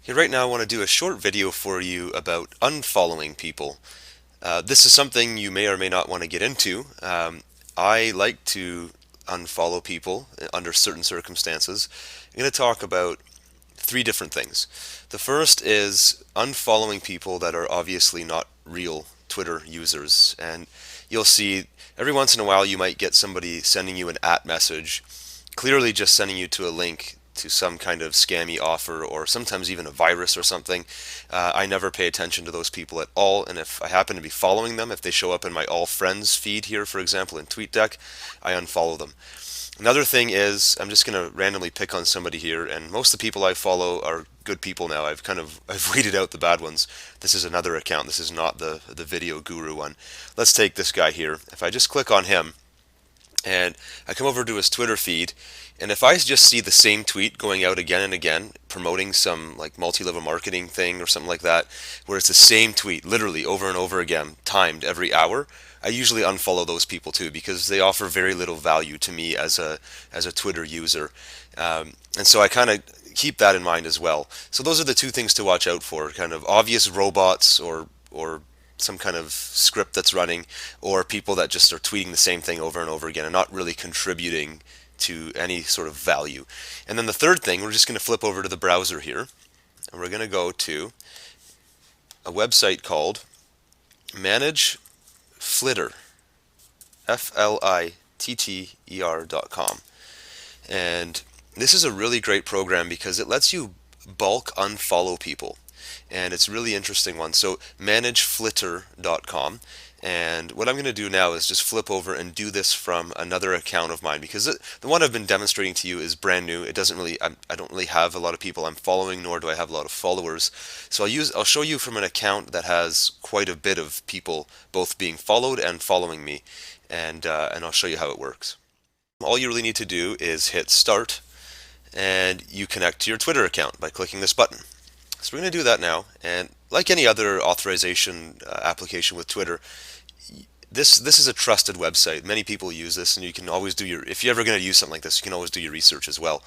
Here right now I want to do a short video for you about unfollowing people. This is something you may or may not want to get into. I like to unfollow people under certain circumstances. I'm going to talk about three different things. The first is unfollowing people that are obviously not real Twitter users. And you'll see every once in a while you might get somebody sending you an @message, clearly just sending you to a link to some kind of scammy offer or sometimes even a virus or something. I never pay attention to those people at all, and if I happen to be following them, if they show up in my all friends feed here, for example, in Tweetdeck, I unfollow them. Another thing is I'm just going to randomly pick on somebody here, and most of the people I follow are good people now. I've weeded out the bad ones. This is another account. This is not the video guru one. Let's take this guy here. If I just click on him and I come over to his Twitter feed, and if I just see the same tweet going out again and again, promoting some like multi-level marketing thing or something like that, where it's the same tweet literally over and over again, timed every hour, I usually unfollow those people too because they offer very little value to me as a Twitter user, and so I kind of keep that in mind as well. So those are the two things to watch out for: kind of obvious robots or some kind of script that's running, or people that just are tweeting the same thing over and over again and not really contributing to any sort of value. And then the third thing, we're just going to flip over to the browser here, and we're going to go to a website called Manage Flitter, FLITTER.com. And this is a really great program because it lets you bulk unfollow people, and it's a really interesting one. So manageflitter.com, and what I'm going to do now is just flip over and do this from another account of mine because the one I've been demonstrating to you is brand new. It doesn't really, I don't really have a lot of people I'm following, nor do I have a lot of followers. So I'll show you from an account that has quite a bit of people both being followed and following me, and I'll show you how it works. All you really need to do is hit start, and you connect to your Twitter account by clicking this button. So we're going to do that now, and like any other authorization application with Twitter, this is a trusted website. Many people use this, and you can always do if you're ever going to use something like this, you can always do your research as well.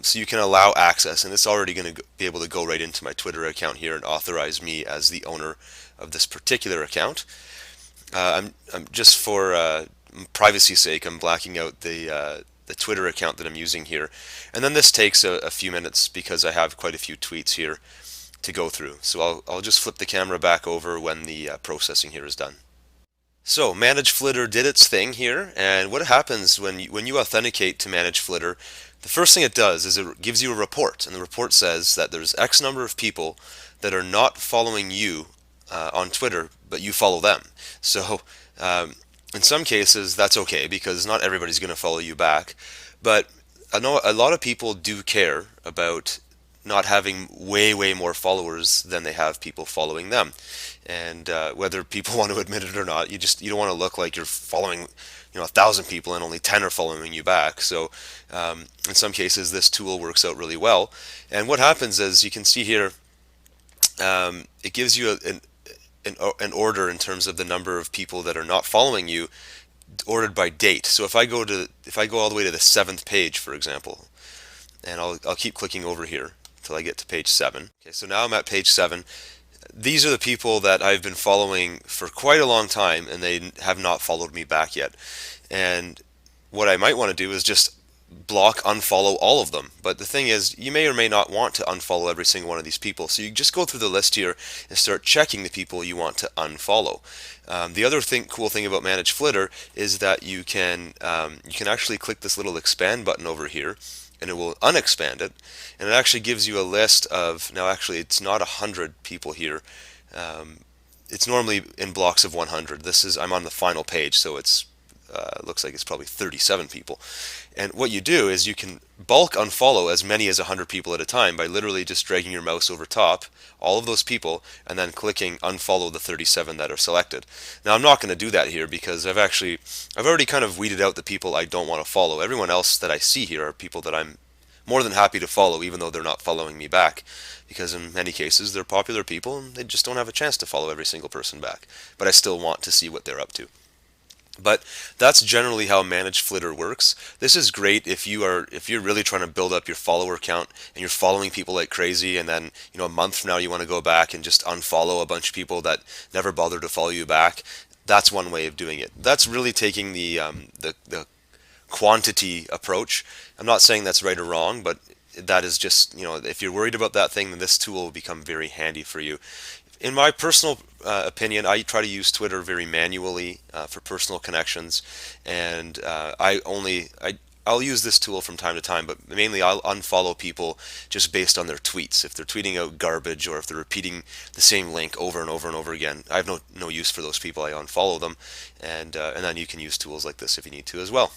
So you can allow access, and it's already going to be able to go right into my Twitter account here and authorize me as the owner of this particular account. I'm just for privacy's sake, I'm blacking out the Twitter account that I'm using here, and then this takes a few minutes because I have quite a few tweets here to go through. So I'll just flip the camera back over when the processing here is done. So Manage Flitter did its thing here, and what happens when you authenticate to Manage Flitter, the first thing it does is it gives you a report, and the report says that there's X number of people that are not following you on Twitter, but you follow them. So in some cases that's okay because not everybody's going to follow you back, but I know a lot of people do care about not having way more followers than they have people following them, and whether people want to admit it or not, you don't want to look like you're following 1,000 people and only 10 are following you back. So in some cases this tool works out really well, and what happens is you can see here, it gives you an order in terms of the number of people that are not following you, ordered by date. So if I go all the way to the 7th page, for example, and I'll keep clicking over here until I get to page 7. Okay, so now I'm at page 7. These are the people that I've been following for quite a long time, and they have not followed me back yet. And what I might want to do is just unfollow all of them. But the thing is, you may or may not want to unfollow every single one of these people. So you just go through the list here and start checking the people you want to unfollow. The other cool thing about Manage Flitter is that you can actually click this little expand button over here, and it will unexpand it, and it actually gives you a list of, now actually it's not 100 people here. It's normally in blocks of 100. I'm on the final page, so it's looks like it's probably 37 people. And what you do is you can bulk unfollow as many as 100 people at a time by literally just dragging your mouse over top all of those people and then clicking unfollow the 37 that are selected. Now I'm not going to do that here because I've already kind of weeded out the people I don't want to follow. Everyone else that I see here are people that I'm more than happy to follow, even though they're not following me back, because in many cases they're popular people and they just don't have a chance to follow every single person back, but I still want to see what they're up to. But that's generally how Manage Flitter works. This is great if you're really trying to build up your follower count and you're following people like crazy, and then a month from now you want to go back and just unfollow a bunch of people that never bothered to follow you back. That's one way of doing it. That's really taking the quantity approach. I'm not saying that's right or wrong, but that is just, if you're worried about that thing, then this tool will become very handy for you. In my personal opinion, I try to use Twitter very manually for personal connections, and I'll use this tool from time to time, but mainly I'll unfollow people just based on their tweets. If they're tweeting out garbage, or if they're repeating the same link over and over and over again, I have no use for those people. I unfollow them, and then you can use tools like this if you need to as well.